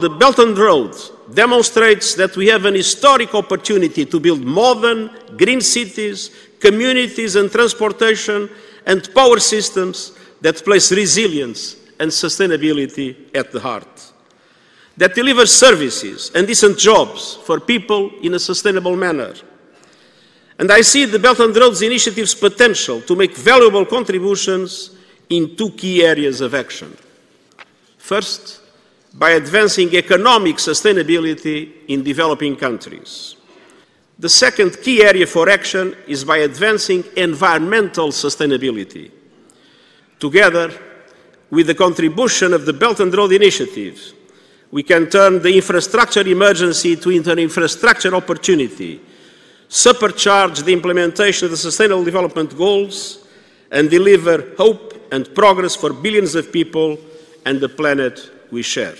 The Belt and Road demonstrates that we have an historic opportunity to build modern, green cities, communities and transportation and power systems that place resilience and sustainability at the heart, that deliver services and decent jobs for people in a sustainable manner. And I see the Belt and Road Initiative's potential to make valuable contributions in two key areas of action. First, by advancing economic sustainability in developing countries. The second key area for action is by advancing environmental sustainability. Together, with the contribution of the Belt and Road Initiative, we can turn the infrastructure emergency into an infrastructure opportunity, supercharge the implementation of the Sustainable Development Goals, and deliver hope and progress for billions of people and the planet we share.